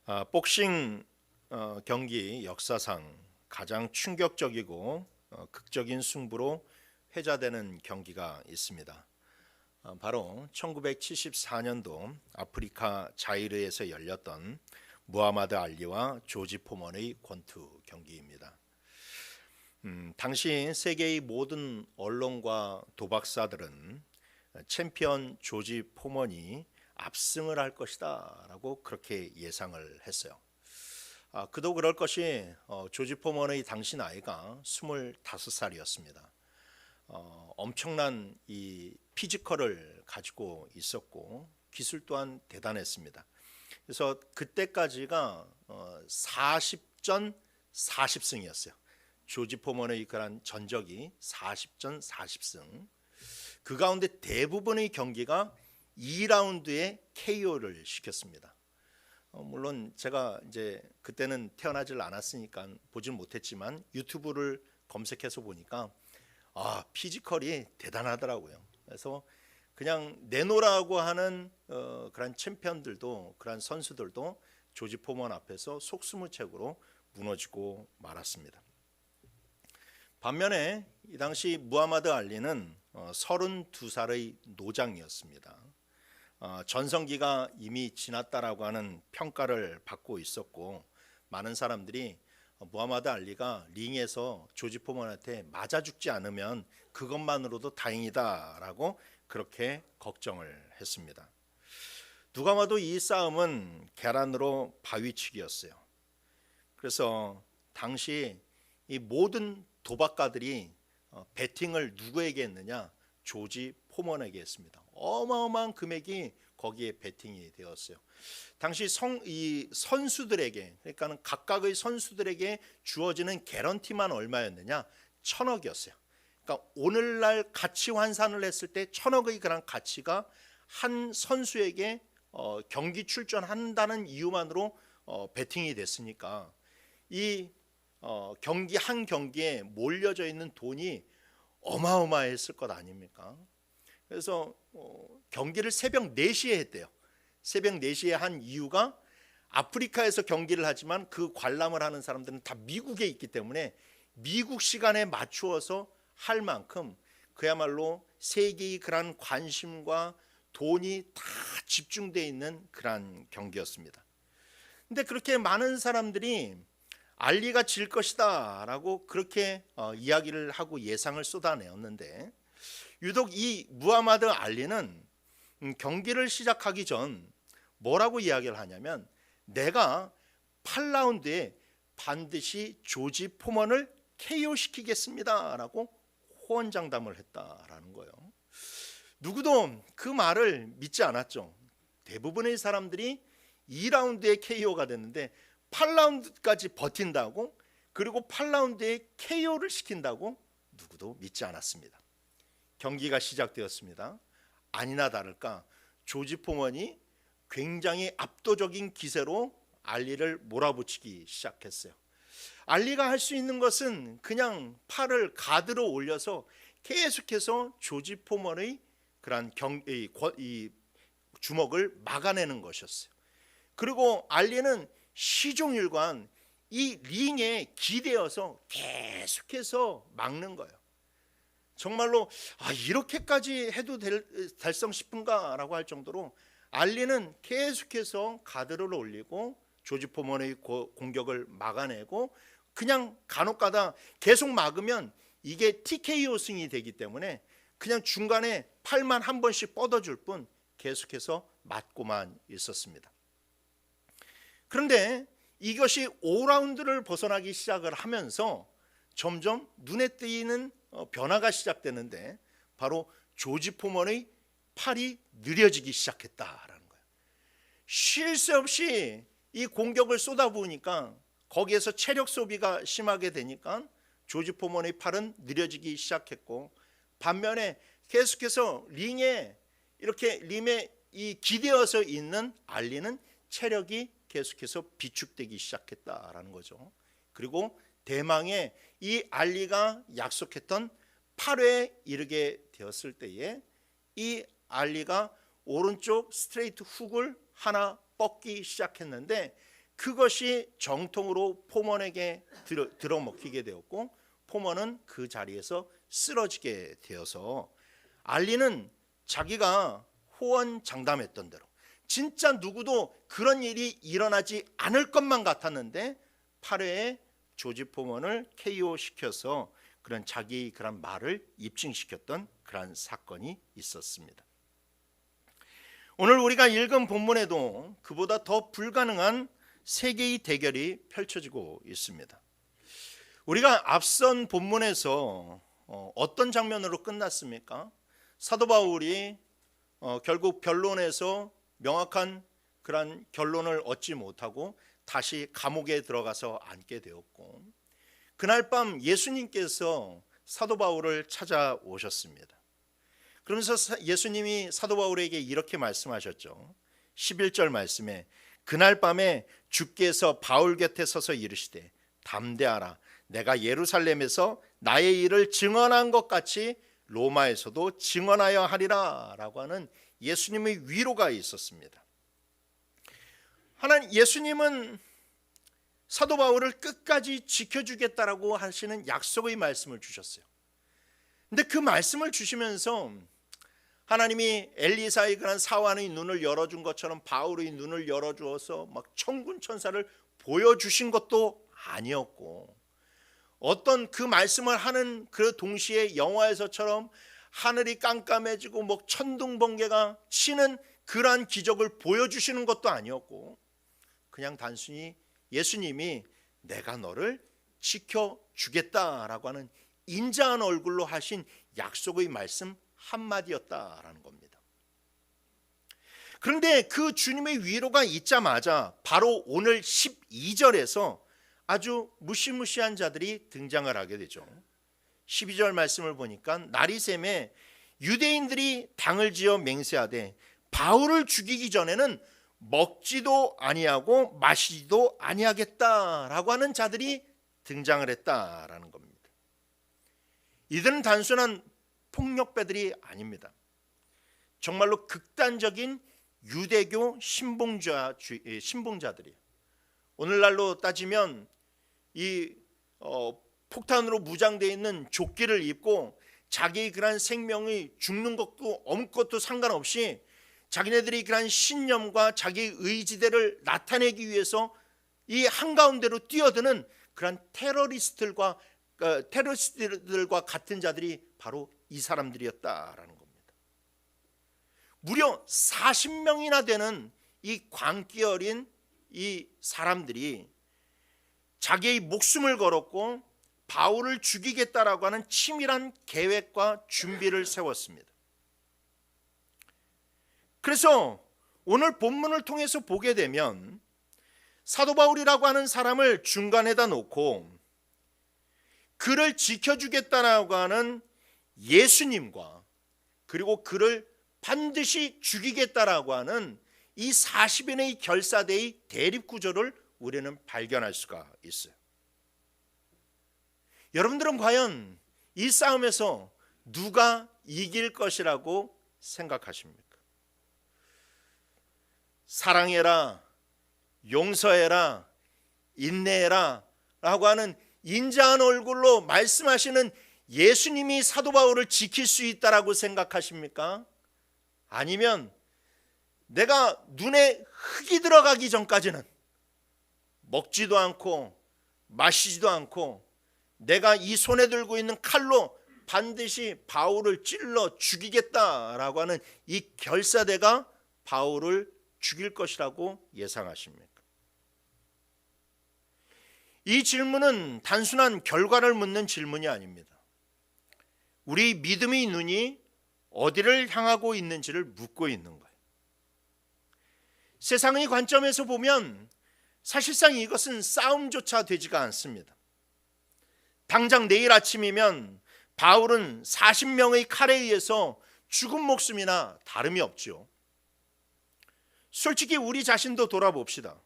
복싱 경기 역사상 가장 충격적이고 극적인 승부로 회자되는 경기가 있습니다. 바로 1974년도 아프리카 자이르에서 열렸던 무하마드 알리와 조지 포먼의 권투 경기입니다. 당시 세계의 모든 언론과 도박사들은 챔피언 조지 포먼이 압승을 할 것이다 라고 그렇게 예상을 했어요. 그도 그럴 것이 조지 포먼의 당시 나이가 25살이었습니다. 엄청난 이 피지컬을 가지고 있었고 기술 또한 대단했습니다. 그래서 그때까지가 40전 40승이었어요. 조지 포먼의 그런 전적이 40전 40승. 그 가운데 대부분의 경기가 2라운드에 KO를 시켰습니다. 물론 제가 이제 그때는 태어나질 않았으니까 보진 못했지만 유튜브를 검색해서 보니까 피지컬이 대단하더라고요. 그래서 그냥 내노라고 하는 그런 챔피언들도 그런 선수들도 조지 포먼 앞에서 속수무책으로 무너지고 말았습니다. 반면에 이 당시 무하마드 알리는 32살의 노장이었습니다. 전성기가 이미 지났다라고 하는 평가를 받고 있었고 많은 사람들이 무하마드 알리가 링에서 조지 포먼한테 맞아 죽지 않으면 그것만으로도 다행이다라고 그렇게 걱정을 했습니다. 누가 봐도 이 싸움은 계란으로 바위치기였어요. 그래서 당시 이 모든 도박가들이 베팅을 누구에게 했느냐? 조지 포먼에게 했습니다. 어마어마한 금액이 거기에 베팅이 되었어요. 당시 이 선수들에게, 그러니까는 각각의 선수들에게 주어지는 개런티만 얼마였느냐? 1,000억이었어요. 그러니까 오늘날 가치 환산을 했을 때 1,000억의 그런 가치가 한 선수에게 경기 출전한다는 이유만으로 베팅이 됐으니까 이 경기 한 경기에 몰려져 있는 돈이 어마어마했을 것 아닙니까? 그래서 경기를 새벽 4시에 했대요. 새벽 4시에 한 이유가 아프리카에서 경기를 하지만 그 관람을 하는 사람들은 다 미국에 있기 때문에 미국 시간에 맞추어서 할 만큼 그야말로 세계의 그런 관심과 돈이 다 집중되어 있는 그런 경기였습니다. 근데 그렇게 많은 사람들이 알리가 질 것이다 라고 그렇게 이야기를 하고 예상을 쏟아내었는데 유독 이 무하마드 알리는 경기를 시작하기 전 뭐라고 이야기를 하냐면 내가 8라운드에 반드시 조지 포먼을 KO 시키겠습니다 라고 호언장담을 했다라는 거예요. 누구도 그 말을 믿지 않았죠. 대부분의 사람들이 2라운드에 KO가 됐는데 8라운드까지 버틴다고 그리고 8라운드에 KO를 시킨다고 누구도 믿지 않았습니다. 경기가 시작되었습니다. 아니나 다를까 조지 포먼이 굉장히 압도적인 기세로 알리를 몰아붙이기 시작했어요. 알리가 할 수 있는 것은 그냥 팔을 가드로 올려서 계속해서 조지 포먼의 그런 이 주먹을 막아내는 것이었어요. 그리고 알리는 시종일관 이 링에 기대어서 계속해서 막는 거예요. 정말로 이렇게까지 해도 달성 싶은가 라고 할 정도로 알리는 계속해서 가드를 올리고 조지 포먼의 공격을 막아내고 그냥 간혹가다 계속 막으면 이게 TKO 승이 되기 때문에 그냥 중간에 팔만 한 번씩 뻗어줄 뿐 계속해서 맞고만 있었습니다. 그런데 이것이 5라운드를 벗어나기 시작을 하면서 점점 눈에 띄는 변화가 시작되는데 바로 조지 포먼의 팔이 느려지기 시작했다라는 거예요. 쉴 새 없이 이 공격을 쏟아부으니까 거기에서 체력 소비가 심하게 되니까 조지 포먼의 팔은 느려지기 시작했고 반면에 계속해서 링에 이 기대어서 있는 알리는 체력이 계속해서 비축되기 시작했다라는 거죠. 그리고 대망의 이 알리가 약속했던 8회에 이르게 되었을 때에 이 알리가 오른쪽 스트레이트 훅을 하나 뻗기 시작했는데 그것이 정통으로 포먼에게 들어먹히게 되었고, 포먼은 그 자리에서 쓰러지게 되어서 알리는 자기가 호언장담했던 대로 진짜 누구도 그런 일이 일어나지 않을 것만 같았는데 8회에 조지 포먼을 KO시켜서 그런 자기 그런 말을 입증시켰던 그런 사건이 있었습니다. 오늘 우리가 읽은 본문에도 그보다 더 불가능한 세 개의 대결이 펼쳐지고 있습니다. 우리가 앞선 본문에서 어떤 장면으로 끝났습니까? 사도 바울이 결국 변론에서 명확한 그런 결론을 얻지 못하고 다시 감옥에 들어가서 앉게 되었고, 그날 밤 예수님께서 사도 바울을 찾아오셨습니다. 그러면서 예수님이 사도 바울에게 이렇게 말씀하셨죠. 11절 말씀에 그날 밤에 주께서 바울 곁에 서서 이르시되 담대하라, 내가 예루살렘에서 나의 일을 증언한 것 같이 로마에서도 증언하여 하리라 라고 하는 예수님의 위로가 있었습니다. 하나님 예수님은 사도 바울을 끝까지 지켜주겠다라고 하시는 약속의 말씀을 주셨어요. 근데 그 말씀을 주시면서 하나님이 엘리사의 그런 사환의 눈을 열어준 것처럼 바울의 눈을 열어주어서 막 천군 천사를 보여주신 것도 아니었고, 어떤 그 말씀을 하는 그 동시에 영화에서처럼 하늘이 깜깜해지고 뭐 천둥 번개가 치는 그러한 기적을 보여주시는 것도 아니었고, 그냥 단순히 예수님이 내가 너를 지켜주겠다라고 하는 인자한 얼굴로 하신 약속의 말씀 한마디였다라는 겁니다. 그런데 그 주님의 위로가 있자마자 바로 오늘 12절에서 아주 무시무시한 자들이 등장을 하게 되죠. 12절 말씀을 보니까 날이 샘에 유대인들이 당을 지어 맹세하되 바울을 죽이기 전에는 먹지도 아니하고 마시지도 아니하겠다라고 하는 자들이 등장을 했다라는 겁니다. 이들은 단순한 폭력배들이 아닙니다. 정말로 극단적인 유대교 신봉자들이에요. 오늘날로 따지면 이 폭탄으로 무장되어 있는 조끼를 입고 자기의 그런 생명이 죽는 것도 없것도 상관없이 자기네들이 그런 신념과 자기의 의지대를 나타내기 위해서 이 한가운데로 뛰어드는 그런 테러리스트들과 같은 자들이 바로 이 사람들이었다라는 겁니다. 무려 40명이나 되는 이 광기 어린 이 사람들이 자기의 목숨을 걸었고 바울을 죽이겠다라고 하는 치밀한 계획과 준비를 세웠습니다. 그래서 오늘 본문을 통해서 보게 되면 사도 바울이라고 하는 사람을 중간에다 놓고 그를 지켜주겠다라고 하는 예수님과 그리고 그를 반드시 죽이겠다라고 하는 이 40인의 결사대의 대립구조를 우리는 발견할 수가 있어요. 여러분들은 과연 이 싸움에서 누가 이길 것이라고 생각하십니까? 사랑해라, 용서해라, 인내해라 라고 하는 인자한 얼굴로 말씀하시는 예수님이 사도 바울을 지킬 수 있다라고 생각하십니까? 아니면 내가 눈에 흙이 들어가기 전까지는 먹지도 않고 마시지도 않고 내가 이 손에 들고 있는 칼로 반드시 바울을 찔러 죽이겠다라고 하는 이 결사대가 바울을 죽일 것이라고 예상하십니까? 이 질문은 단순한 결과를 묻는 질문이 아닙니다. 우리 믿음의 눈이 어디를 향하고 있는지를 묻고 있는 거예요. 세상의 관점에서 보면 사실상 이것은 싸움조차 되지가 않습니다. 당장 내일 아침이면 바울은 40명의 칼에 의해서 죽은 목숨이나 다름이 없죠. 솔직히 우리 자신도 돌아봅시다.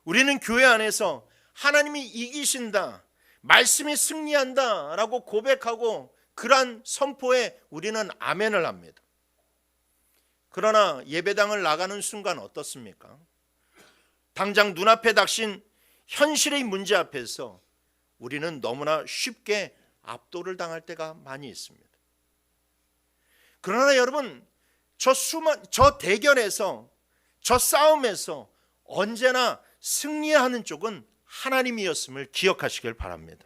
우리는 교회 안에서 하나님이 이기신다, 말씀이 승리한다 라고 고백하고 그러한 선포에 우리는 아멘을 합니다. 그러나 예배당을 나가는 순간 어떻습니까? 당장 눈앞에 닥친 현실의 문제 앞에서 우리는 너무나 쉽게 압도를 당할 때가 많이 있습니다. 그러나 여러분, 저 대결에서, 저 싸움에서 언제나 승리하는 쪽은 하나님이었음을 기억하시길 바랍니다.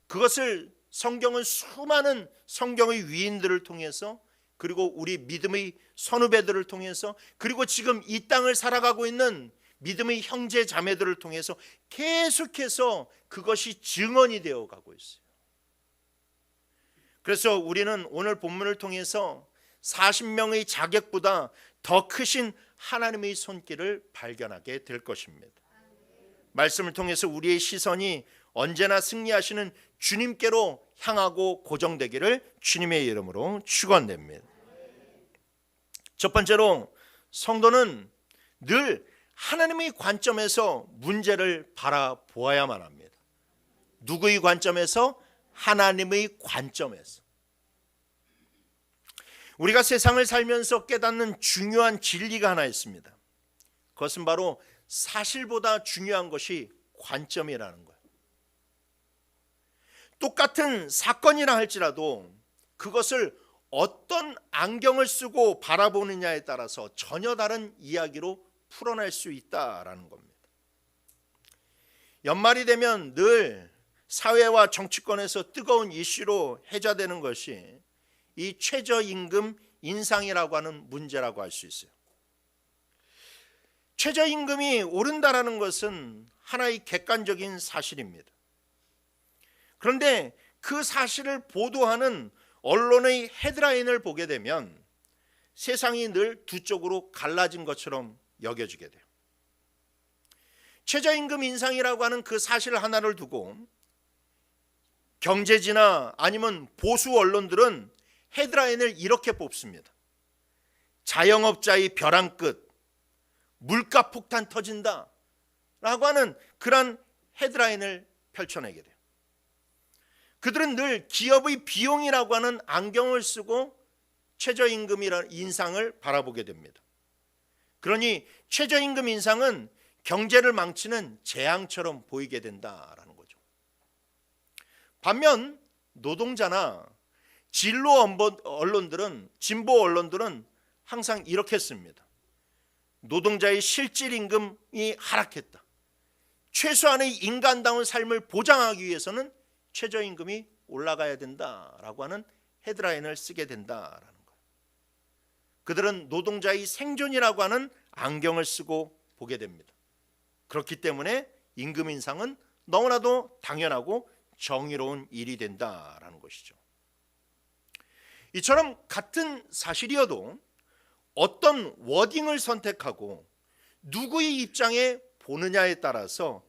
그것을 성경은 수많은 성경의 위인들을 통해서, 그리고 우리 믿음의 선후배들을 통해서, 그리고 지금 이 땅을 살아가고 있는 믿음의 형제 자매들을 통해서 계속해서 그것이 증언이 되어 가고 있어요. 그래서 우리는 오늘 본문을 통해서 40명의 자객보다 더 크신 하나님의 손길을 발견하게 될 것입니다. 말씀을 통해서 우리의 시선이 언제나 승리하시는 주님께로 향하고 고정되기를 주님의 이름으로 축원합니다. 첫 번째로, 성도는 늘 하나님의 관점에서 문제를 바라보아야만 합니다. 누구의 관점에서? 하나님의 관점에서. 우리가 세상을 살면서 깨닫는 중요한 진리가 하나 있습니다. 그것은 바로 사실보다 중요한 것이 관점이라는 거예요. 똑같은 사건이라 할지라도 그것을 어떤 안경을 쓰고 바라보느냐에 따라서 전혀 다른 이야기로 풀어낼 수 있다라는 겁니다. 연말이 되면 늘 사회와 정치권에서 뜨거운 이슈로 회자되는 것이 이 최저임금 인상이라고 하는 문제라고 할 수 있어요. 최저임금이 오른다라는 것은 하나의 객관적인 사실입니다. 그런데 그 사실을 보도하는 언론의 헤드라인을 보게 되면 세상이 늘 두 쪽으로 갈라진 것처럼 여겨지게 돼요. 최저임금 인상이라고 하는 그 사실 하나를 두고 경제지나 아니면 보수 언론들은 헤드라인을 이렇게 뽑습니다. 자영업자의 벼랑 끝, 물가 폭탄 터진다 라고 하는 그런 헤드라인을 펼쳐내게 돼요. 그들은 늘 기업의 비용이라고 하는 안경을 쓰고 최저임금이라는 인상을 바라보게 됩니다. 그러니 최저임금 인상은 경제를 망치는 재앙처럼 보이게 된다라는 거죠. 반면 노동자나 진보 언론들은 항상 이렇게 씁니다. 노동자의 실질 임금이 하락했다. 최소한의 인간다운 삶을 보장하기 위해서는 최저임금이 올라가야 된다라고 하는 헤드라인을 쓰게 된다라는 거예요. 그들은 노동자의 생존이라고 하는 안경을 쓰고 보게 됩니다. 그렇기 때문에 임금 인상은 너무나도 당연하고 정의로운 일이 된다라는 것이죠. 이처럼 같은 사실이어도 어떤 워딩을 선택하고 누구의 입장에 보느냐에 따라서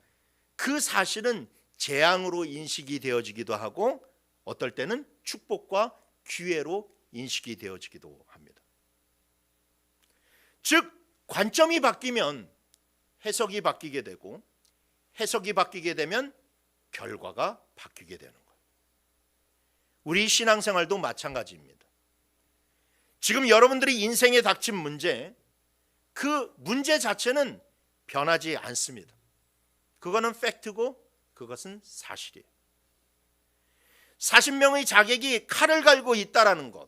그 사실은 재앙으로 인식이 되어지기도 하고 어떨 때는 축복과 기회로 인식이 되어지기도 합니다. 즉 관점이 바뀌면 해석이 바뀌게 되고 해석이 바뀌게 되면 결과가 바뀌게 되는 거예요. 우리 신앙생활도 마찬가지입니다. 지금 여러분들이 인생에 닥친 문제, 그 문제 자체는 변하지 않습니다. 그거는 팩트고 그것은 사실이에요. 40명의 자객이 칼을 갈고 있다라는 것,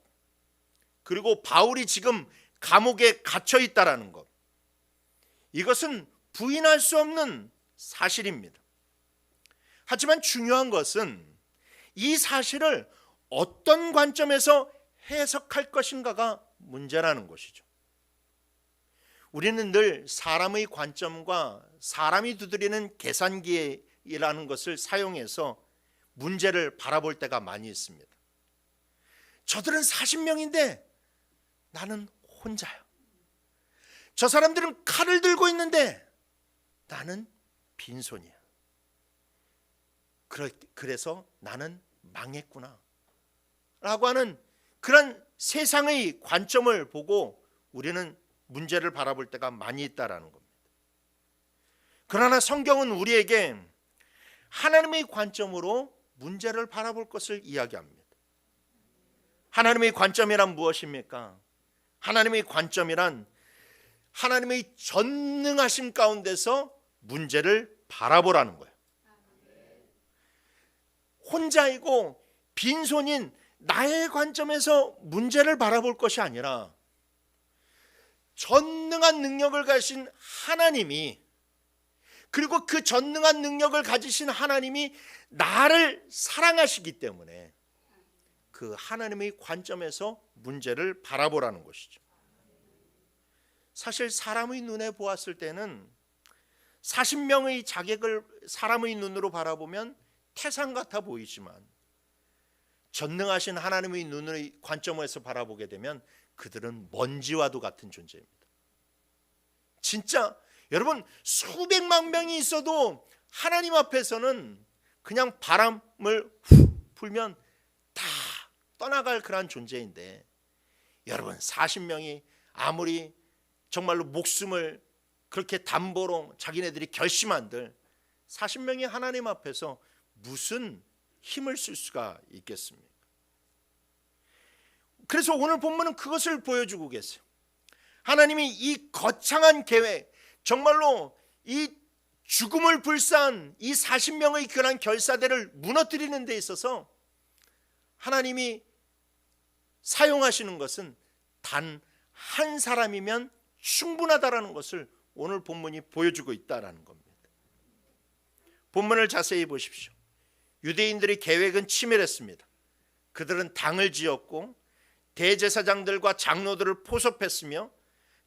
그리고 바울이 지금 감옥에 갇혀 있다라는 것, 이것은 부인할 수 없는 사실입니다. 하지만 중요한 것은 이 사실을 어떤 관점에서 해석할 것인가가 문제라는 것이죠. 우리는 늘 사람의 관점과 사람이 두드리는 계산기라는 것을 사용해서 문제를 바라볼 때가 많이 있습니다. 저들은 40명인데 나는 혼자요. 저 사람들은 칼을 들고 있는데 나는 빈손이야. 그래서 나는 망했구나 라고 하는 그런 세상의 관점을 보고 우리는 문제를 바라볼 때가 많이 있다라는 겁니다. 그러나 성경은 우리에게 하나님의 관점으로 문제를 바라볼 것을 이야기합니다. 하나님의 관점이란 무엇입니까? 하나님의 관점이란 하나님의 전능하심 가운데서 문제를 바라보라는 거예요. 혼자이고 빈손인 나의 관점에서 문제를 바라볼 것이 아니라 전능한 능력을 가진 하나님이, 그리고 그 전능한 능력을 가지신 하나님이 나를 사랑하시기 때문에 그 하나님의 관점에서 문제를 바라보라는 것이죠. 사실 사람의 눈에 보았을 때는 40명의 자객을 사람의 눈으로 바라보면 태산 같아 보이지만 전능하신 하나님의 눈의 관점에서 바라보게 되면 그들은 먼지와도 같은 존재입니다. 진짜 여러분, 수백만 명이 있어도 하나님 앞에서는 그냥 바람을 후 불면 다 떠나갈 그런 존재인데, 여러분 40명이 아무리 정말로 목숨을 그렇게 담보로 자기네들이 결심한들 40명이 하나님 앞에서 무슨 힘을 쓸 수가 있겠습니까? 그래서 오늘 본문은 그것을 보여주고 계세요. 하나님이 이 거창한 계획, 정말로 이 죽음을 불사한 이 40명의 그런 결사대를 무너뜨리는 데 있어서 하나님이 사용하시는 것은 단 한 사람이면 충분하다라는 것을 오늘 본문이 보여주고 있다라는 겁니다. 본문을 자세히 보십시오. 유대인들의 계획은 치밀했습니다. 그들은 당을 지었고 대제사장들과 장로들을 포섭했으며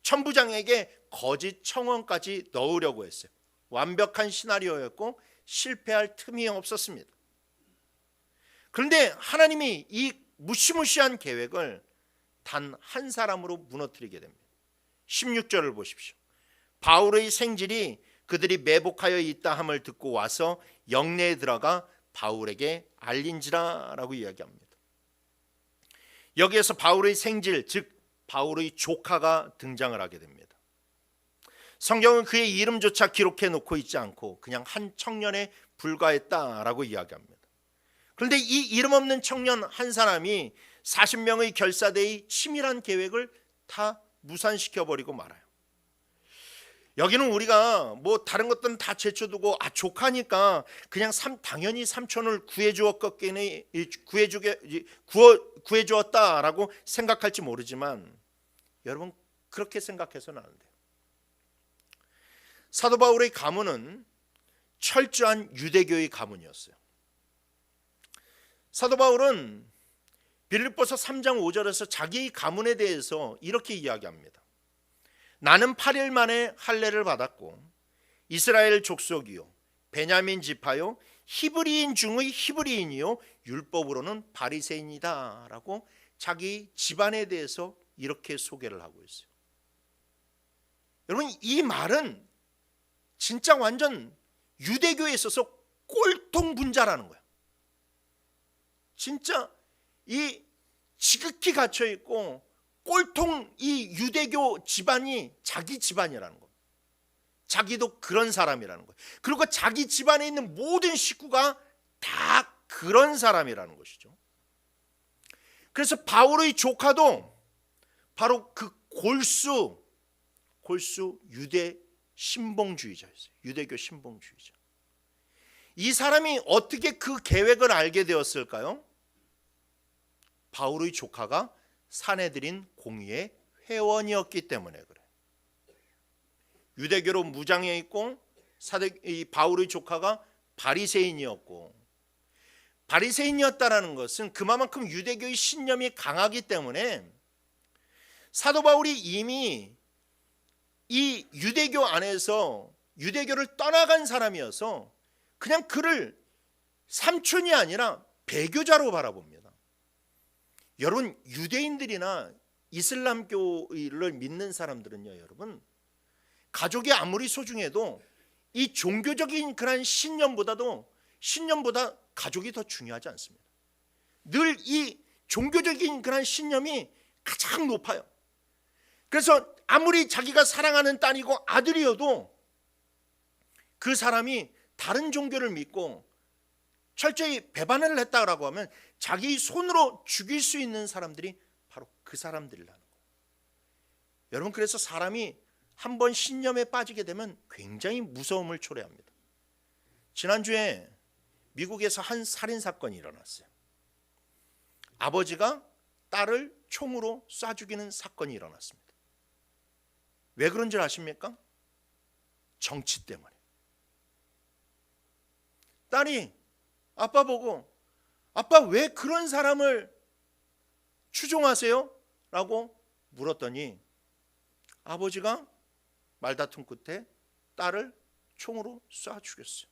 천부장에게 거짓 청원까지 넣으려고 했어요. 완벽한 시나리오였고 실패할 틈이 없었습니다. 그런데 하나님이 이 무시무시한 계획을 단 한 사람으로 무너뜨리게 됩니다. 16절을 보십시오. 바울의 생질이 그들이 매복하여 있다 함을 듣고 와서 영내에 들어가 바울에게 알린지라 라고 이야기합니다. 여기에서 바울의 생질, 즉 바울의 조카가 등장을 하게 됩니다. 성경은 그의 이름조차 기록해 놓고 있지 않고 그냥 한 청년에 불과했다라고 이야기합니다. 그런데 이 이름 없는 청년 한 사람이 40명의 결사대의 치밀한 계획을 다 무산시켜버리고 말아요. 여기는 우리가 뭐 다른 것들은 다 제쳐두고 조카니까 그냥 당연히 삼촌을 구해주었다라고 생각할지 모르지만 여러분 그렇게 생각해서는 안 돼요. 사도 바울의 가문은 철저한 유대교의 가문이었어요. 사도 바울은 빌립보서 3장 5절에서 자기 가문에 대해서 이렇게 이야기합니다. 나는 8일 만에 할례를 받았고 이스라엘 족속이요 베냐민 지파요 히브리인 중의 히브리인이요 율법으로는 바리새인이다 라고 자기 집안에 대해서 이렇게 소개를 하고 있어요. 여러분 이 말은 진짜 완전 유대교에 있어서 꼴통 분자라는 거예요. 진짜 이 지극히 갇혀있고 꼴통 이 유대교 집안이 자기 집안이라는 겁니다. 자기도 그런 사람이라는 거예요. 그리고 자기 집안에 있는 모든 식구가 다 그런 사람이라는 것이죠. 그래서 바울의 조카도 바로 그 골수 유대 신봉주의자였어요. 유대교 신봉주의자. 이 사람이 어떻게 그 계획을 알게 되었을까요? 바울의 조카가 사내들인 공의의 회원이었기 때문에 그래요. 유대교로 무장해 있고 바울의 조카가 바리새인이었고, 바리새인이었다라는 것은 그만큼 유대교의 신념이 강하기 때문에 사도 바울이 이미 이 유대교 안에서 유대교를 떠나간 사람이어서 그냥 그를 삼촌이 아니라 배교자로 바라봅니다. 여러분 유대인들이나 이슬람교를 믿는 사람들은요, 여러분 가족이 아무리 소중해도 이 종교적인 그런 신념보다 가족이 더 중요하지 않습니다. 늘 이 종교적인 그런 신념이 가장 높아요. 그래서 아무리 자기가 사랑하는 딸이고 아들이어도 그 사람이 다른 종교를 믿고 철저히 배반을 했다라고 하면 자기 손으로 죽일 수 있는 사람들이 바로 그 사람들이라는 거예요. 여러분 그래서 사람이 한번 신념에 빠지게 되면 굉장히 무서움을 초래합니다. 지난주에 미국에서 한 살인 사건이 일어났어요. 아버지가 딸을 총으로 쏴 죽이는 사건이 일어났습니다. 왜 그런 줄 아십니까? 정치 때문에. 딸이 아빠 보고 아빠 왜 그런 사람을 추종하세요? 라고 물었더니 아버지가 말다툼 끝에 딸을 총으로 쏴 죽였어요.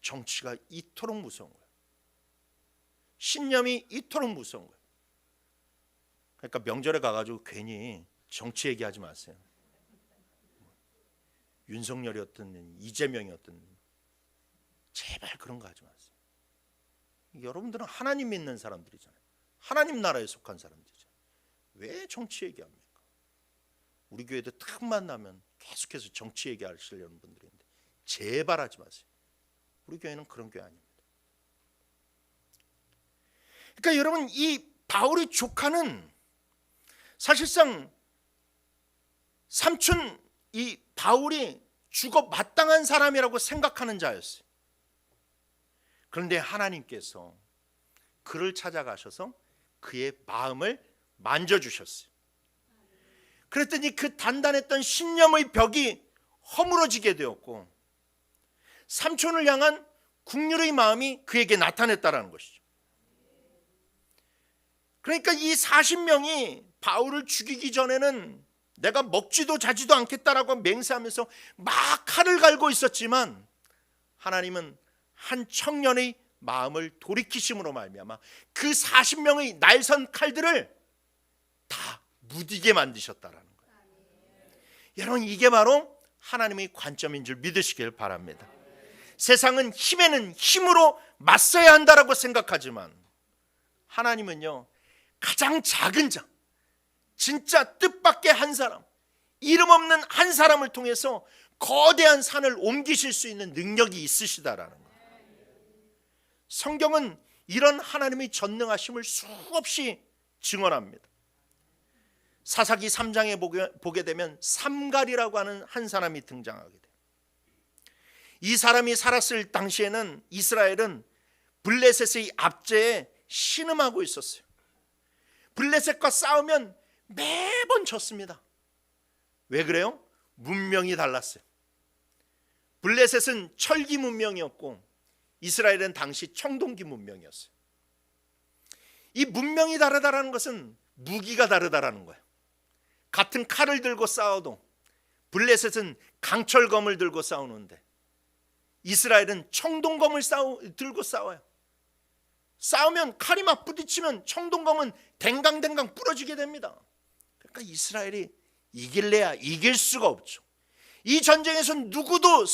정치가 이토록 무서운 거예요. 신념이 이토록 무서운 거예요. 그러니까 명절에 가가지고 괜히 정치 얘기하지 마세요. 윤석열이었든 이재명이었든 제발 그런 거 하지 마세요. 여러분들은 하나님 믿는 사람들이잖아요. 하나님 나라에 속한 사람들이잖아요. 왜 정치 얘기합니까? 우리 교회도 틈만 나면 계속해서 정치 얘기하시려는 분들인데 제발 하지 마세요. 우리 교회는 그런 교회 아닙니다. 그러니까 여러분, 이 바울의 조카는 사실상 삼촌 이 바울이 죽어 마땅한 사람이라고 생각하는 자였어요. 그런데 하나님께서 그를 찾아가셔서 그의 마음을 만져주셨어요. 그랬더니 그 단단했던 신념의 벽이 허물어지게 되었고 삼촌을 향한 국률의 마음이 그에게 나타났다는 것이죠. 그러니까 이 40명이 바울을 죽이기 전에는 내가 먹지도 자지도 않겠다라고 맹세하면서 막 칼을 갈고 있었지만 하나님은 한 청년의 마음을 돌이키심으로 말미암아 그 40명의 날선 칼들을 다 무디게 만드셨다라는 거예요. 여러분, 이게 바로 하나님의 관점인 줄 믿으시길 바랍니다. 세상은 힘에는 힘으로 맞서야 한다라고 생각하지만 하나님은요, 가장 작은 자, 진짜 뜻밖의 한 사람, 이름 없는 한 사람을 통해서 거대한 산을 옮기실 수 있는 능력이 있으시다라는 거예요. 성경은 이런 하나님의 전능하심을 수없이 증언합니다. 사사기 3장에 보게 되면 삼갈이라고 하는 한 사람이 등장하게 돼요. 이 사람이 살았을 당시에는 이스라엘은 블레셋의 압제에 신음하고 있었어요. 블레셋과 싸우면 매번 졌습니다. 왜 그래요? 문명이 달랐어요. 블레셋은 철기 문명이었고 이스라엘은 당시 청동기 문명이었어요. 이 문명이 다르다라는 것은 무기가 다르다라는 거예요. 같은 칼을 들고 싸워도 블레셋은 강철검을 들고 싸우는데 이스라엘은 청동검을 들고 싸워요. 싸우면 칼이 막 부딪히면 청동검은 댕강댕강 부러지게 됩니다. 그러니까 이스라엘이 이길래야 이길 수가 없죠. 이 전쟁에서는 누구도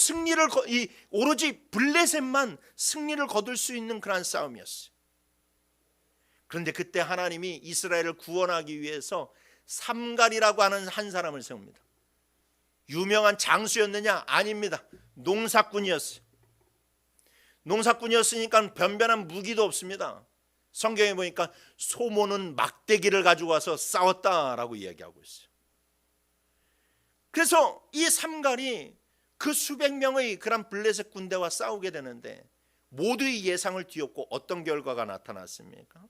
오로지 블레셋만 승리를 거둘 수 있는 그런 싸움이었어요. 그런데 그때 하나님이 이스라엘을 구원하기 위해서 삼갈이라고 하는 한 사람을 세웁니다. 유명한 장수였느냐? 아닙니다. 농사꾼이었어요. 농사꾼이었으니까 변변한 무기도 없습니다. 성경에 보니까 소모는 막대기를 가지고 와서 싸웠다라고 이야기하고 있어요. 그래서 이 삼갈이 그 수백 명의 그런 블레셋 군대와 싸우게 되는데 모두의 예상을 뒤엎고 어떤 결과가 나타났습니까?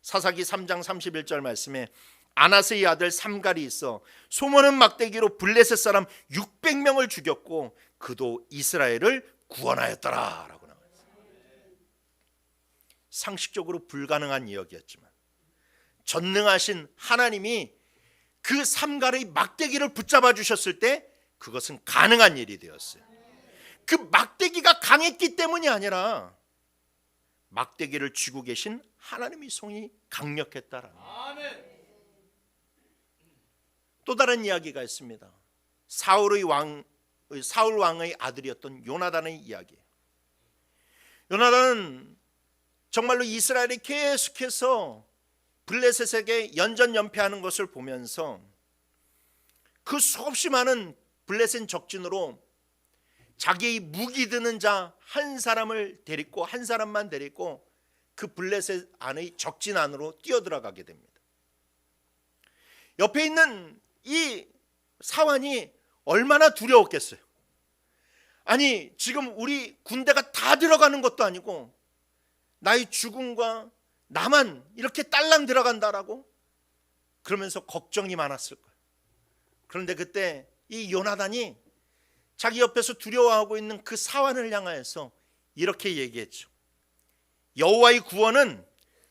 사사기 3장 31절 말씀에 아나스의 아들 삼갈이 있어 소모는 막대기로 블레셋 사람 600명을 죽였고 그도 이스라엘을 구원하였더라 라고 나와요. 상식적으로 불가능한 이야기였지만 전능하신 하나님이 그 삼갈의 막대기를 붙잡아 주셨을 때 그것은 가능한 일이 되었어요. 그 막대기가 강했기 때문이 아니라 막대기를 쥐고 계신 하나님의 손이 강력했다라는 거예요. 또 다른 이야기가 있습니다. 사울 왕의 아들이었던 요나단의 이야기예요. 요나단은 정말로 이스라엘이 계속해서 블레셋에게 연전연패하는 것을 보면서 그 수없이 많은 블레셋 적진으로 자기의 무기 드는 자 한 사람을 데리고 한 사람만 데리고 그 블레셋 안의 적진 안으로 뛰어들어가게 됩니다. 옆에 있는 이 사환이 얼마나 두려웠겠어요. 아니 지금 우리 군대가 다 들어가는 것도 아니고 나의 죽음과 나만 이렇게 딸랑 들어간다라고 그러면서 걱정이 많았을 거예요. 그런데 그때 이 요나단이 자기 옆에서 두려워하고 있는 그 사환을 향하여서 이렇게 얘기했죠. 여호와의 구원은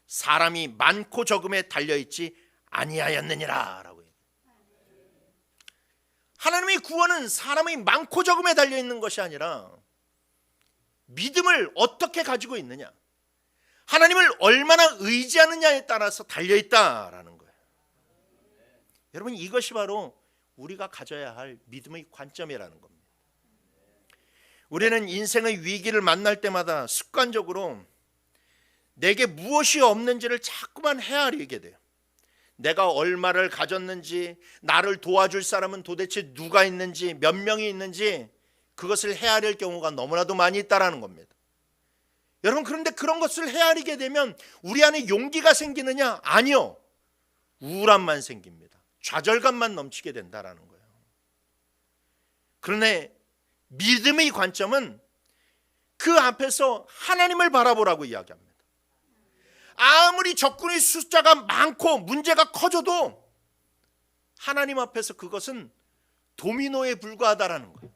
사람이 많고 적음에 달려있지 아니하였느니라 라고 얘기해요. 하나님의 구원은 사람의 많고 적음에 달려있는 것이 아니라 믿음을 어떻게 가지고 있느냐, 하나님을 얼마나 의지하느냐에 따라서 달려있다라는 거예요. 여러분 이것이 바로 우리가 가져야 할 믿음의 관점이라는 겁니다. 우리는 인생의 위기를 만날 때마다 습관적으로 내게 무엇이 없는지를 자꾸만 헤아리게 돼요. 내가 얼마를 가졌는지, 나를 도와줄 사람은 도대체 누가 있는지, 몇 명이 있는지 그것을 헤아릴 경우가 너무나도 많이 있다는 겁니다. 여러분 그런데 그런 것을 헤아리게 되면 우리 안에 용기가 생기느냐? 아니요. 우울함만 생깁니다. 좌절감만 넘치게 된다는 거예요. 그런데 믿음의 관점은 그 앞에서 하나님을 바라보라고 이야기합니다. 아무리 적군의 숫자가 많고 문제가 커져도 하나님 앞에서 그것은 도미노에 불과하다라는 거예요.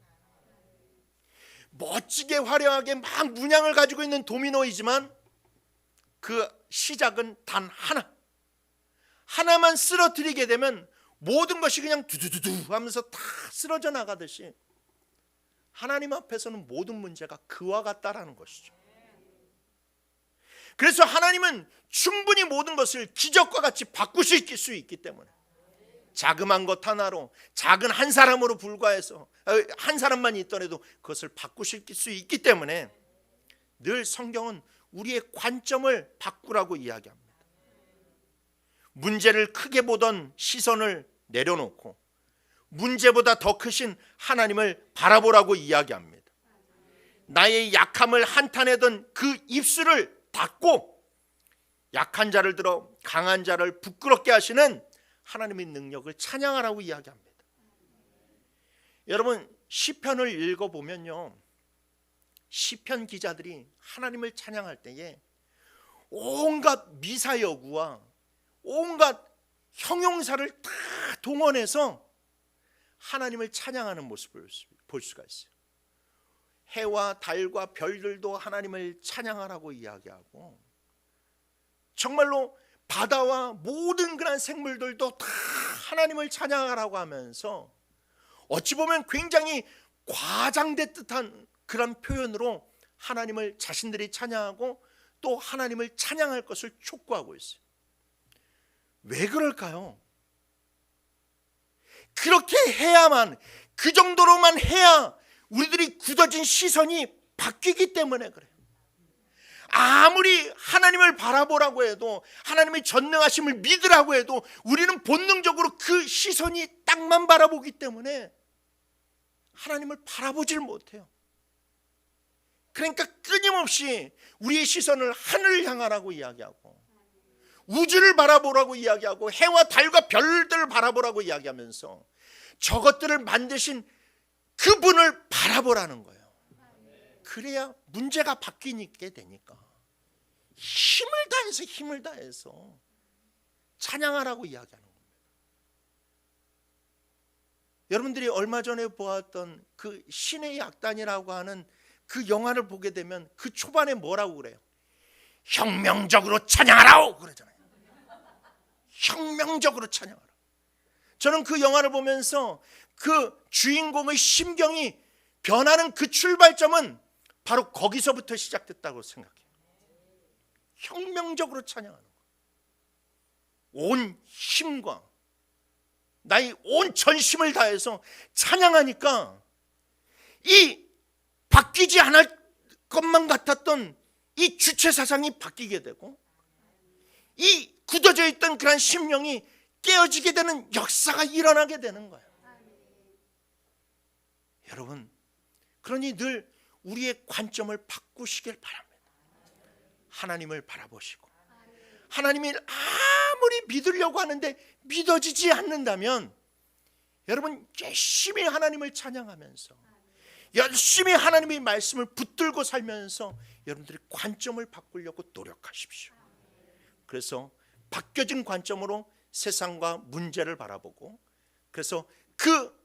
멋지게 화려하게 막 문양을 가지고 있는 도미노이지만 그 시작은 단 하나만 쓰러뜨리게 되면 모든 것이 그냥 두두두두 하면서 다 쓰러져 나가듯이 하나님 앞에서는 모든 문제가 그와 같다라는 것이죠. 그래서 하나님은 충분히 모든 것을 기적과 같이 바꾸실 수 있기 때문에 자그만 것 하나로, 작은 한 사람으로 불과해서 한 사람만 있더라도 그것을 바꾸실 수 있기 때문에 늘 성경은 우리의 관점을 바꾸라고 이야기합니다. 문제를 크게 보던 시선을 내려놓고 문제보다 더 크신 하나님을 바라보라고 이야기합니다. 나의 약함을 한탄하던 그 입술을 닫고 약한 자를 들어 강한 자를 부끄럽게 하시는 하나님의 능력을 찬양하라고 이야기합니다. 여러분 시편을 읽어보면요, 시편 기자들이 하나님을 찬양할 때에 온갖 미사여구와 온갖 형용사를 다 동원해서 하나님을 찬양하는 모습을 볼 수가 있어요. 해와 달과 별들도 하나님을 찬양하라고 이야기하고, 정말로 바다와 모든 그런 생물들도 다 하나님을 찬양하라고 하면서 어찌 보면 굉장히 과장된 듯한 그런 표현으로 하나님을 자신들이 찬양하고 또 하나님을 찬양할 것을 촉구하고 있어요. 왜 그럴까요? 그렇게 해야만, 그 정도로만 해야 우리들이 굳어진 시선이 바뀌기 때문에 그래요. 아무리 하나님을 바라보라고 해도, 하나님의 전능하심을 믿으라고 해도 우리는 본능적으로 그 시선이 땅만 바라보기 때문에 하나님을 바라보질 못해요. 그러니까 끊임없이 우리의 시선을 하늘을 향하라고 이야기하고, 우주를 바라보라고 이야기하고, 해와 달과 별들을 바라보라고 이야기하면서 저것들을 만드신 그분을 바라보라는 거예요. 그래야 문제가 바뀌게 되니까 힘을 다해서 찬양하라고 이야기하는 겁니다. 여러분들이 얼마 전에 보았던 그 신의 약단이라고 하는 그 영화를 보게 되면 그 초반에 뭐라고 그래요? 혁명적으로 찬양하라고 그러잖아요. 혁명적으로 찬양하라. 저는 그 영화를 보면서 그 주인공의 심경이 변하는 그 출발점은 바로 거기서부터 시작됐다고 생각해요. 혁명적으로 찬양하는 거. 온 힘과 나의 온 전심을 다해서 찬양하니까 이 바뀌지 않을 것만 같았던 이 주체 사상이 바뀌게 되고, 이 굳어져 있던 그런 심령이 깨어지게 되는 역사가 일어나게 되는 거예요. 여러분, 그러니 늘 우리의 관점을 바꾸시길 바랍니다. 하나님을 바라보시고, 하나님을 아무리 믿으려고 하는데 믿어지지 않는다면 여러분 열심히 하나님을 찬양하면서 열심히 하나님의 말씀을 붙들고 살면서 여러분들이 관점을 바꾸려고 노력하십시오. 그래서 바뀌어진 관점으로 세상과 문제를 바라보고, 그래서 그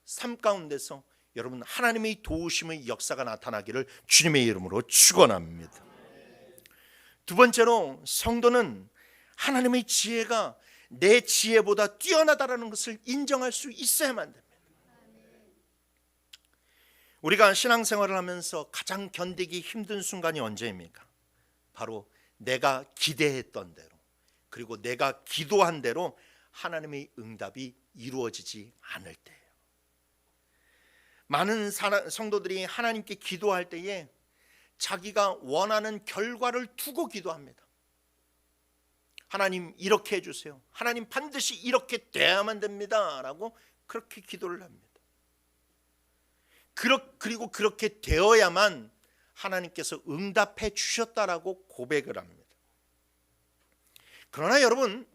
삶 가운데서 여러분 하나님의 도우심의 역사가 나타나기를 주님의 이름으로 축원합니다. 두 번째로, 성도는 하나님의 지혜가 내 지혜보다 뛰어나다라는 것을 인정할 수 있어야만 됩니다. 우리가 신앙생활을 하면서 가장 견디기 힘든 순간이 언제입니까? 바로 내가 기대했던 대로, 그리고 내가 기도한 대로 하나님의 응답이 이루어지지 않을 때예요. 많은 성도들이 하나님께 기도할 때에 자기가 원하는 결과를 두고 기도합니다. 하나님 이렇게 해주세요, 하나님 반드시 이렇게 돼야만 됩니다 라고 그렇게 기도를 합니다. 그리고 그렇게 되어야만 하나님께서 응답해 주셨다라고 고백을 합니다. 그러나 여러분,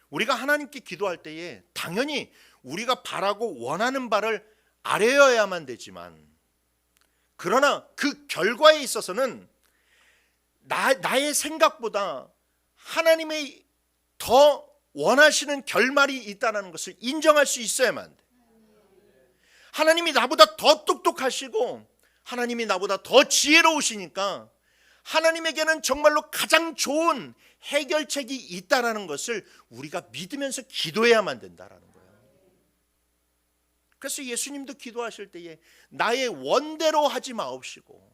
우리가 하나님께 기도할 때에 당연히 우리가 바라고 원하는 바를 아뢰어야만 되지만, 그러나 그 결과에 있어서는 나의 생각보다 하나님의 더 원하시는 결말이 있다는 것을 인정할 수 있어야만 돼. 하나님이 나보다 더 똑똑하시고 하나님이 나보다 더 지혜로우시니까 하나님에게는 정말로 가장 좋은 해결책이 있다는 것을 우리가 믿으면서 기도해야만 된다는 거예요. 그래서 예수님도 기도하실 때에 나의 원대로 하지 마옵시고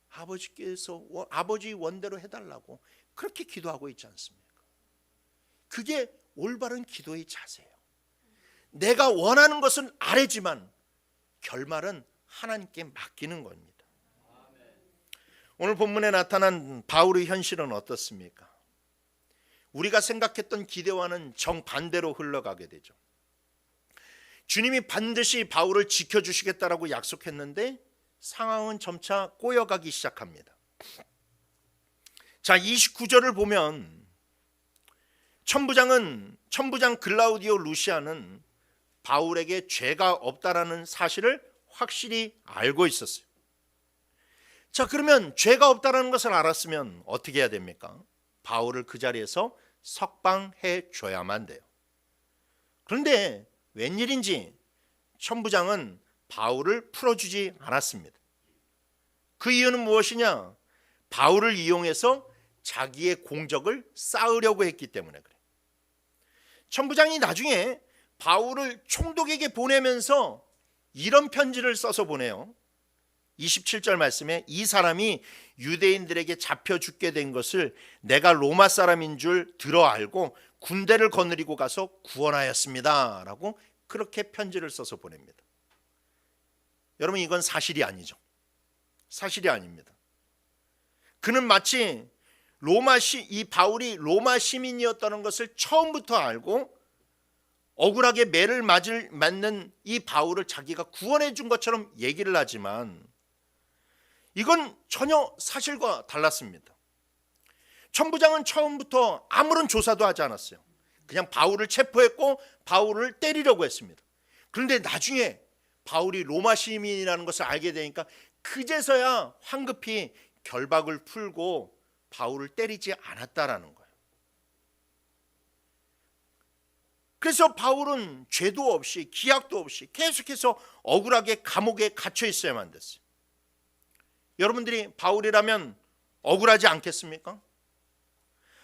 아버지께서 아버지 원대로 해달라고 그렇게 기도하고 있지 않습니까? 그게 올바른 기도의 자세예요. 내가 원하는 것은 아래지만 결말은 하나님께 맡기는 겁니다. 오늘 본문에 나타난 바울의 현실은 어떻습니까? 우리가 생각했던 기대와는 정반대로 흘러가게 되죠. 주님이 반드시 바울을 지켜주시겠다라고 약속했는데 상황은 점차 꼬여가기 시작합니다. 자, 29절을 보면 천부장 글라우디오 루시아는 바울에게 죄가 없다라는 사실을 확실히 알고 있었어요. 자, 그러면 죄가 없다라는 것을 알았으면 어떻게 해야 됩니까? 바울을 그 자리에서 석방해 줘야만 돼요. 그런데 웬일인지 천부장은 바울을 풀어주지 않았습니다. 그 이유는 무엇이냐? 바울을 이용해서 자기의 공적을 쌓으려고 했기 때문에 그래요. 천부장이 나중에 바울을 총독에게 보내면서 이런 편지를 써서 보내요. 27절 말씀에 이 사람이 유대인들에게 잡혀 죽게 된 것을 내가 로마 사람인 줄 들어 알고 군대를 거느리고 가서 구원하였습니다 라고 그렇게 편지를 써서 보냅니다. 여러분, 이건 사실이 아니죠. 사실이 아닙니다. 그는 마치 이 바울이 로마 시민이었다는 것을 처음부터 알고 억울하게 매를 맞는 이 바울을 자기가 구원해 준 것처럼 얘기를 하지만 이건 전혀 사실과 달랐습니다. 천부장은 처음부터 아무런 조사도 하지 않았어요. 그냥 바울을 체포했고 바울을 때리려고 했습니다. 그런데 나중에 바울이 로마 시민이라는 것을 알게 되니까 그제서야 황급히 결박을 풀고 바울을 때리지 않았다라는 거예요. 그래서 바울은 죄도 없이 기약도 없이 계속해서 억울하게 감옥에 갇혀 있어야만 됐어요. 여러분들이 바울이라면 억울하지 않겠습니까?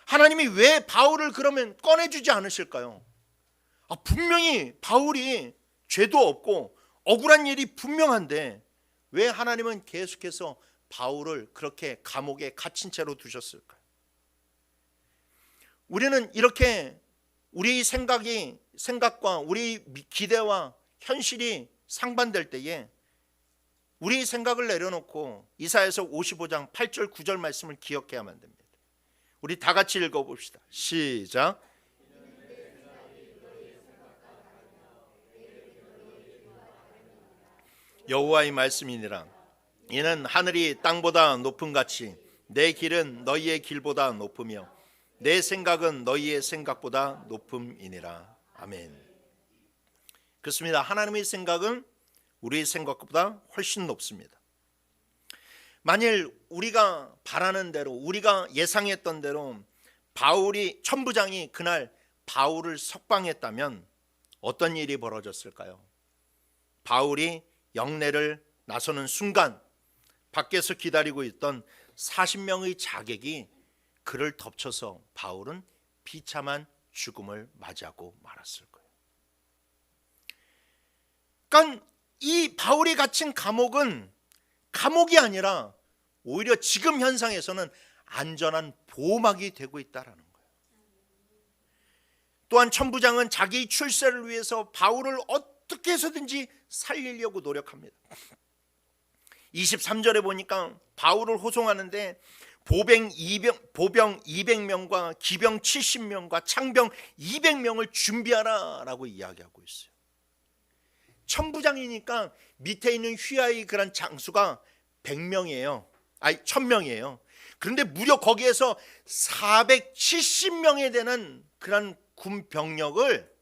하나님이 왜 바울을 그러면 꺼내주지 않으실까요? 분명히 바울이 죄도 없고 억울한 일이 분명한데 왜 하나님은 계속해서 바울을 그렇게 감옥에 갇힌 채로 두셨을까요? 우리는 이렇게 우리 생각과 우리 기대와 현실이 상반될 때에 우리 생각을 내려놓고 이사야서 55장 8절 9절 말씀을 기억해야만 됩니다. 우리 다 같이 읽어봅시다. 시작. 여호와의 말씀이니라. 이는 하늘이 땅보다 높음 같이 내 길은 너희의 길보다 높으며 내 생각은 너희의 생각보다 높음이니라. 아멘. 그렇습니다. 하나님의 생각은 우리의 생각보다 훨씬 높습니다. 만일 우리가 바라는 대로, 우리가 예상했던 대로 천부장이 그날 바울을 석방했다면 어떤 일이 벌어졌을까요? 바울이 영내를 나서는 순간 밖에서 기다리고 있던 40명의 자객이 그를 덮쳐서 바울은 비참한 죽음을 맞이하고 말았을 거예요. 그러니까 이 바울이 갇힌 감옥은 감옥이 아니라 오히려 지금 현상에서는 안전한 보호막이 되고 있다는 거예요. 또한 천부장은 자기 출세를 위해서 바울을 어떻게 해서든지 살리려고 노력합니다. 23절에 보니까 바울을 호송하는데 보병 200명과 기병 70명과 창병 200명을 준비하라라고 이야기하고 있어요. 천부장이니까 밑에 있는 휘하의 그런 장수가 100명이에요. 아니 1000명이에요. 그런데 무려 거기에서 470명에 되는 그런 군 병력을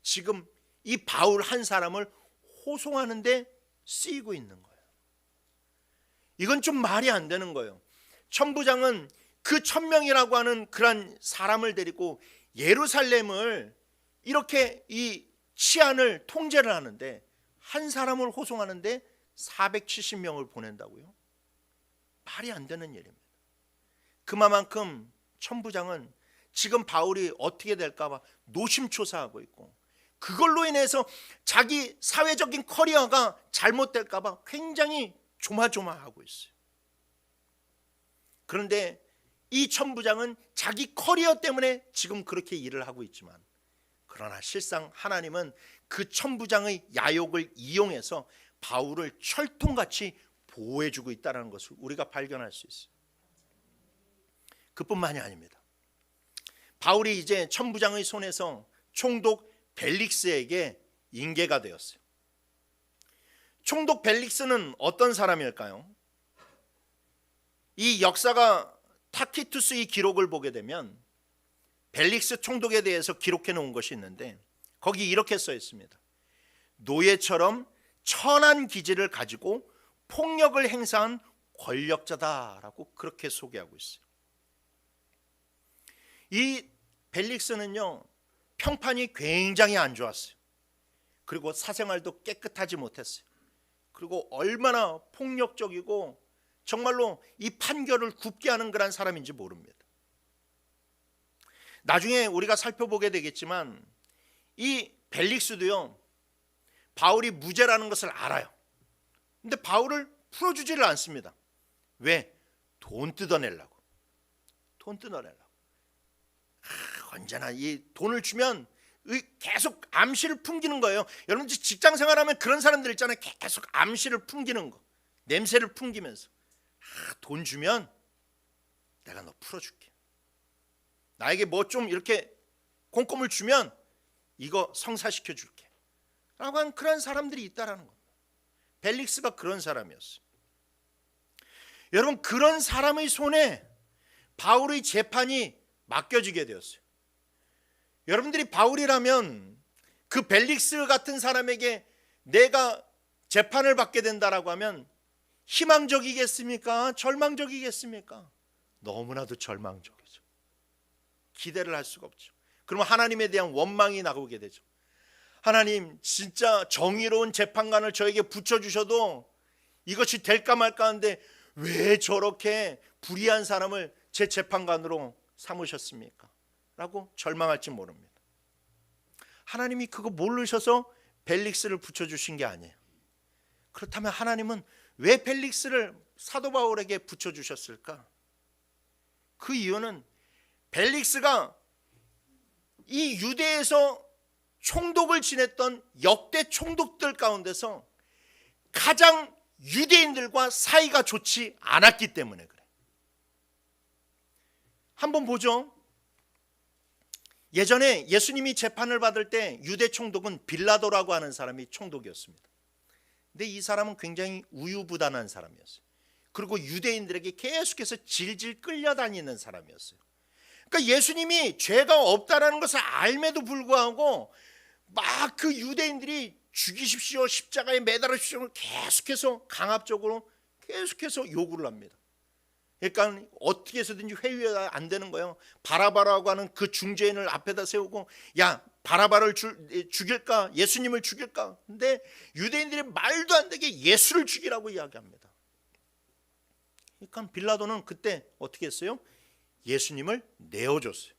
지금 이 바울 한 사람을 호송하는데 쓰이고 있는 거예요. 이건 좀 말이 안 되는 거예요. 천부장은 그 1000명이라고 하는 그런 사람을 데리고 예루살렘을 이렇게 이 치안을 통제를 하는데 한 사람을 호송하는데 470명을 보낸다고요? 말이 안 되는 일입니다. 그만큼 천부장은 지금 바울이 어떻게 될까 봐 노심초사하고 있고, 그걸로 인해서 자기 사회적인 커리어가 잘못될까 봐 굉장히 조마조마하고 있어요. 그런데 이 천부장은 자기 커리어 때문에 지금 그렇게 일을 하고 있지만, 그러나 실상 하나님은 그 천부장의 야욕을 이용해서 바울을 철통같이 보호해주고 있다는 것을 우리가 발견할 수 있어요. 그뿐만이 아닙니다. 바울이 이제 천부장의 손에서 총독 벨릭스에게 인계가 되었어요. 총독 벨릭스는 어떤 사람일까요? 이 역사가 타키투스의 기록을 보게 되면 벨릭스 총독에 대해서 기록해 놓은 것이 있는데 거기 이렇게 써 있습니다. 노예처럼 천한 기질을 가지고 폭력을 행사한 권력자다라고 그렇게 소개하고 있어요. 이 벨릭스는요, 평판이 굉장히 안 좋았어요. 그리고 사생활도 깨끗하지 못했어요. 그리고 얼마나 폭력적이고 정말로 이 판결을 굽게 하는 그런 사람인지 모릅니다. 나중에 우리가 살펴보게 되겠지만 이 벨릭스도요, 바울이 무죄라는 것을 알아요. 근데 바울을 풀어주지를 않습니다. 왜? 돈 뜯어내려고. 돈 뜯어내려고. 언제나 이 돈을 주면 계속 암시를 풍기는 거예요. 여러분 직장 생활하면 그런 사람들 있잖아요. 계속 암시를 풍기는 거, 냄새를 풍기면서 돈 주면 내가 너 풀어줄게. 나에게 뭐 좀 이렇게 꼼꼼을 주면 이거 성사시켜 줄게 라고 한 그런 사람들이 있다라는 겁니다. 벨릭스가 그런 사람이었어요. 여러분 그런 사람의 손에 바울의 재판이 맡겨지게 되었어요. 여러분들이 바울이라면 그 벨릭스 같은 사람에게 내가 재판을 받게 된다라고 하면 희망적이겠습니까? 절망적이겠습니까? 너무나도 절망적이죠. 기대를 할 수가 없죠. 그러면 하나님에 대한 원망이 나오게 되죠. 하나님 진짜 정의로운 재판관을 저에게 붙여주셔도 이것이 될까 말까 하는데 왜 저렇게 불의한 사람을 제 재판관으로 삼으셨습니까? 라고 절망할지 모릅니다. 하나님이 그거 모르셔서 벨릭스를 붙여주신 게 아니에요. 그렇다면 하나님은 왜 벨릭스를 사도 바울에게 붙여주셨을까? 그 이유는 벨릭스가 이 유대에서 총독을 지냈던 역대 총독들 가운데서 가장 유대인들과 사이가 좋지 않았기 때문에 그래. 한번 보죠. 예전에 예수님이 재판을 받을 때 유대 총독은 빌라도라고 하는 사람이 총독이었습니다. 근데 이 사람은 굉장히 우유부단한 사람이었어요. 그리고 유대인들에게 계속해서 질질 끌려다니는 사람이었어요. 그러니까 예수님이 죄가 없다라는 것을 알매도 불구하고 막 그 유대인들이 죽이십시오, 십자가에 매달으십시오 계속해서 강압적으로 계속해서 요구를 합니다. 그러니까 어떻게 해서든지 회유가 안 되는 거예요. 바라바라고 하는 그 중죄인을 앞에다 세우고, 야, 바라바를 죽일까, 예수님을 죽일까? 근데 유대인들이 말도 안 되게 예수를 죽이라고 이야기합니다. 그러니까 빌라도는 그때 어떻게 했어요? 예수님을 내어줬어요.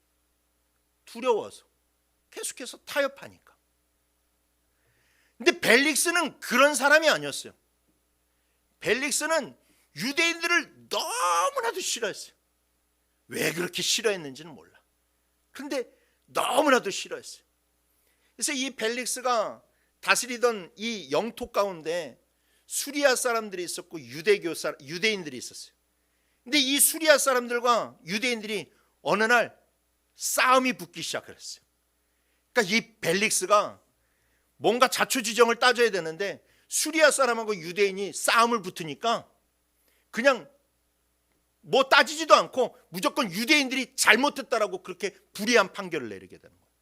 두려워서, 계속해서 타협하니까. 근데 벨릭스는 그런 사람이 아니었어요. 벨릭스는 유대인들을 너무나도 싫어했어요. 왜 그렇게 싫어했는지는 몰라. 그런데 너무나도 싫어했어요. 그래서 이 벨릭스가 다스리던 이 영토 가운데 수리아 사람들이 있었고 유대인들이 있었어요. 근데 이 수리아 사람들과 유대인들이 어느 날 싸움이 붙기 시작했어요. 그러니까 이 벨릭스가 뭔가 자초지종을 따져야 되는데 수리아 사람하고 유대인이 싸움을 붙으니까 그냥 뭐 따지지도 않고 무조건 유대인들이 잘못했다라고 그렇게 불이한 판결을 내리게 되는 거예요.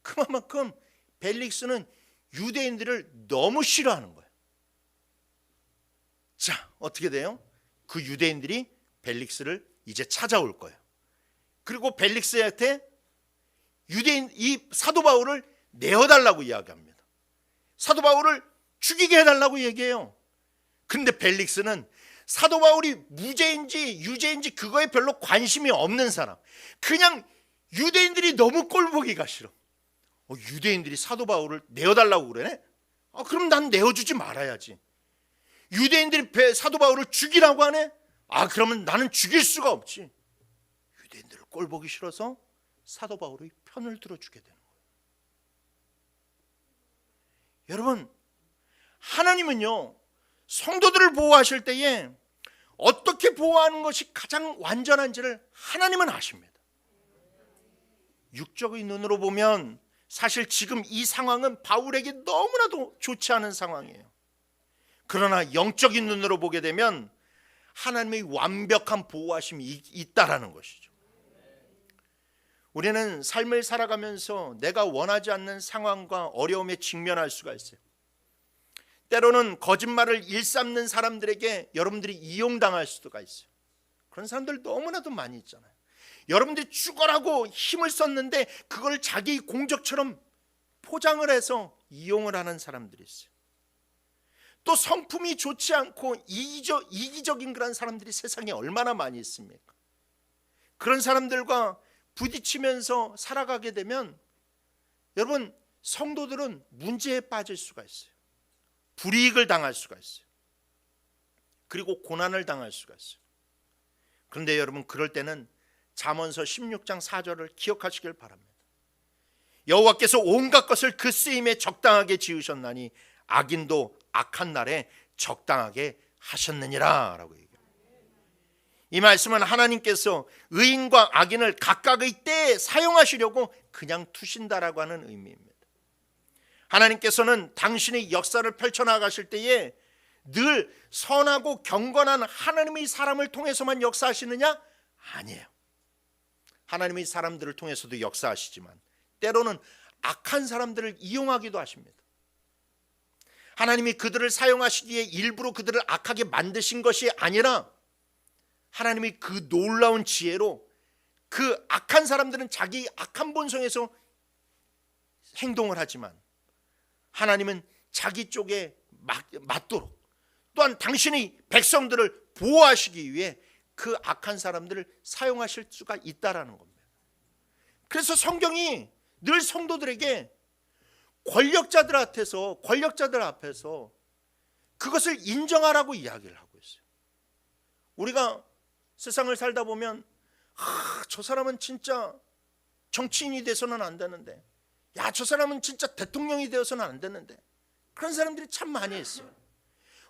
그만큼 벨릭스는 유대인들을 너무 싫어하는 거예요. 자, 어떻게 돼요? 그 유대인들이 벨릭스를 이제 찾아올 거예요. 그리고 벨릭스한테 유대인 이 사도 바울을 내어달라고 이야기합니다. 사도 바울을 죽이게 해달라고 얘기해요. 근데 벨릭스는 사도 바울이 무죄인지 유죄인지 그거에 별로 관심이 없는 사람, 그냥 유대인들이 너무 꼴보기가 싫어. 유대인들이 사도 바울을 내어달라고 그러네? 그럼 난 내어주지 말아야지. 유대인들이 사도 바울을 죽이라고 하네? 그러면 나는 죽일 수가 없지. 유대인들을 꼴보기 싫어서 사도 바울의 편을 들어주게 되는 거예요. 여러분, 하나님은요, 성도들을 보호하실 때에 어떻게 보호하는 것이 가장 완전한지를 하나님은 아십니다. 육적의 눈으로 보면 사실 지금 이 상황은 바울에게 너무나도 좋지 않은 상황이에요. 그러나 영적인 눈으로 보게 되면 하나님의 완벽한 보호하심이 있다라는 것이죠. 우리는 삶을 살아가면서 내가 원하지 않는 상황과 어려움에 직면할 수가 있어요. 때로는 거짓말을 일삼는 사람들에게 여러분들이 이용당할 수가 있어요. 그런 사람들 너무나도 많이 있잖아요. 여러분들이 죽어라고 힘을 썼는데 그걸 자기 공적처럼 포장을 해서 이용을 하는 사람들이 있어요. 또 성품이 좋지 않고 이기적인 그런 사람들이 세상에 얼마나 많이 있습니까? 그런 사람들과 부딪히면서 살아가게 되면 여러분, 성도들은 문제에 빠질 수가 있어요. 불이익을 당할 수가 있어요. 그리고 고난을 당할 수가 있어요. 그런데 여러분, 그럴 때는 잠언서 16장 4절을 기억하시길 바랍니다. 여호와께서 온갖 것을 그 쓰임에 적당하게 지으셨나니 악인도 악한 날에 적당하게 하셨느니라 라고 얘기합니다. 이 말씀은 하나님께서 의인과 악인을 각각의 때에 사용하시려고 그냥 두신다라고 하는 의미입니다. 하나님께서는 당신의 역사를 펼쳐나가실 때에 늘 선하고 경건한 하나님의 사람을 통해서만 역사하시느냐? 아니에요. 하나님의 사람들을 통해서도 역사하시지만 때로는 악한 사람들을 이용하기도 하십니다. 하나님이 그들을 사용하시기에 일부러 그들을 악하게 만드신 것이 아니라 하나님이 그 놀라운 지혜로 그 악한 사람들은 자기 악한 본성에서 행동을 하지만 하나님은 자기 쪽에 맞도록 또한 당신의 백성들을 보호하시기 위해 그 악한 사람들을 사용하실 수가 있다라는 겁니다. 그래서 성경이 늘 성도들에게 권력자들 앞에서 그것을 인정하라고 이야기를 하고 있어요. 우리가 세상을 살다 보면 저 사람은 진짜 정치인이 돼서는 안 되는데, 야, 저 사람은 진짜 대통령이 되어서는 안 되는데, 그런 사람들이 참 많이 있어요.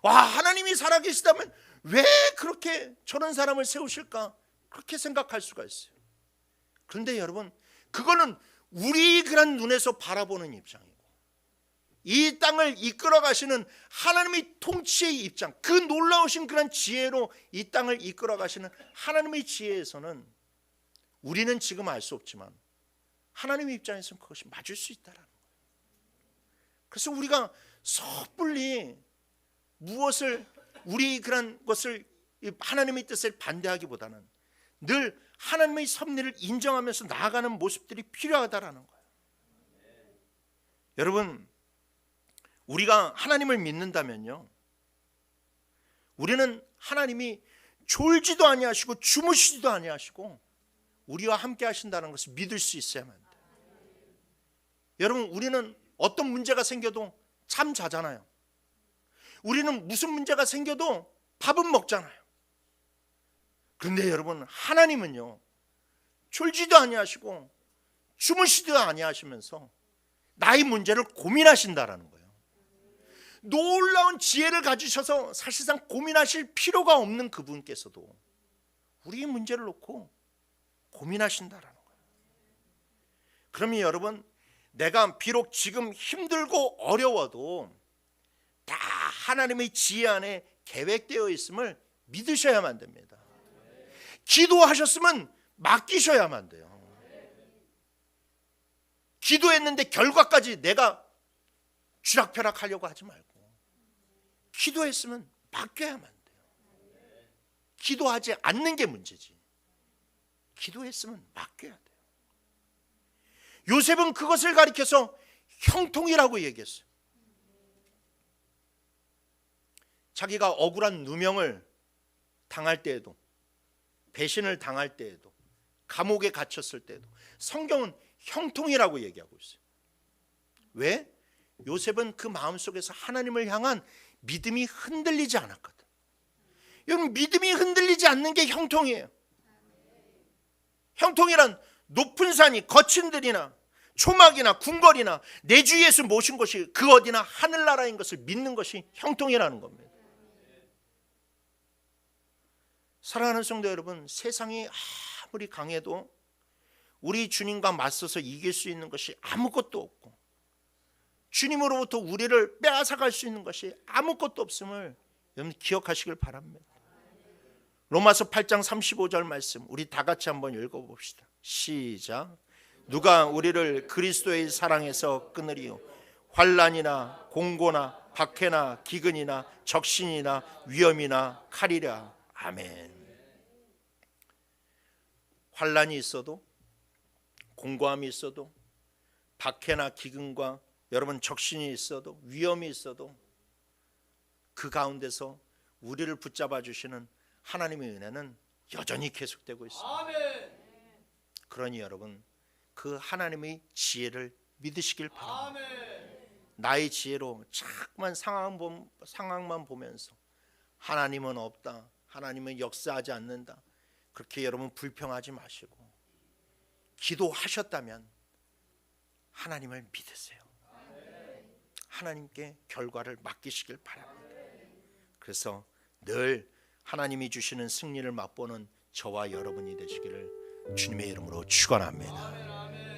와, 하나님이 살아계시다면 왜 그렇게 저런 사람을 세우실까? 그렇게 생각할 수가 있어요. 그런데 여러분, 그거는 우리 그런 눈에서 바라보는 입장이고 이 땅을 이끌어 가시는 하나님의 통치의 입장, 그 놀라우신 그런 지혜로 이 땅을 이끌어 가시는 하나님의 지혜에서는 우리는 지금 알 수 없지만 하나님의 입장에서는 그것이 맞을 수 있다라는 거예요. 그래서 우리가 섣불리 무엇을 우리 그런 것을 하나님의 뜻을 반대하기보다는 늘 하나님의 섭리를 인정하면서 나아가는 모습들이 필요하다라는 거예요. 여러분, 우리가 하나님을 믿는다면요, 우리는 하나님이 졸지도 아니하시고 주무시지도 아니하시고 우리와 함께 하신다는 것을 믿을 수 있어야만 돼요. 여러분, 우리는 어떤 문제가 생겨도 잠 자잖아요. 우리는 무슨 문제가 생겨도 밥은 먹잖아요. 그런데 여러분, 하나님은요, 졸지도 아니하시고 주무시지도 아니하시면서 나의 문제를 고민하신다라는 거예요. 놀라운 지혜를 가지셔서 사실상 고민하실 필요가 없는 그분께서도 우리의 문제를 놓고 고민하신다라는 거예요. 그러면 여러분, 내가 비록 지금 힘들고 어려워도 다 하나님의 지혜 안에 계획되어 있음을 믿으셔야만 됩니다. 기도하셨으면 맡기셔야만 돼요. 기도했는데 결과까지 내가 쥐락펴락하려고 하지 말고 기도했으면 맡겨야만 돼요. 기도하지 않는 게 문제지, 기도했으면 맡겨야 돼요. 요셉은 그것을 가리켜서 형통이라고 얘기했어요. 자기가 억울한 누명을 당할 때에도, 배신을 당할 때에도, 감옥에 갇혔을 때에도 성경은 형통이라고 얘기하고 있어요. 왜? 요셉은 그 마음속에서 하나님을 향한 믿음이 흔들리지 않았거든. 여러분, 믿음이 흔들리지 않는 게 형통이에요. 형통이란 높은 산이 거친 들이나 초막이나 궁궐이나 내 주 예수 모신 것이 그 어디나 하늘나라인 것을 믿는 것이 형통이라는 겁니다. 사랑하는 성도 여러분, 세상이 아무리 강해도 우리 주님과 맞서서 이길 수 있는 것이 아무것도 없고 주님으로부터 우리를 빼앗아갈 수 있는 것이 아무것도 없음을 여러분 기억하시길 바랍니다. 로마서 8장 35절 말씀 우리 다 같이 한번 읽어봅시다. 시작. 누가 우리를 그리스도의 사랑에서 끊으리요? 환난이나 공고나 박해나 기근이나 적신이나 위험이나 칼이라. 아멘. 환난이 있어도, 공고함이 있어도, 박해나 기근과 여러분 적신이 있어도, 위험이 있어도 그 가운데서 우리를 붙잡아 주시는 하나님의 은혜는 여전히 계속되고 있습니다. 아멘. 그러니 여러분, 그 하나님의 지혜를 믿으시길 바랍니다. 아멘. 나의 지혜로 자꾸만 상황만 보면서 하나님은 없다, 하나님은 역사하지 않는다, 그렇게 여러분 불평하지 마시고 기도하셨다면 하나님을 믿으세요. 하나님께 결과를 맡기시길 바랍니다. 그래서 늘 하나님이 주시는 승리를 맛보는 저와 여러분이 되시기를 주님의 이름으로 축원합니다.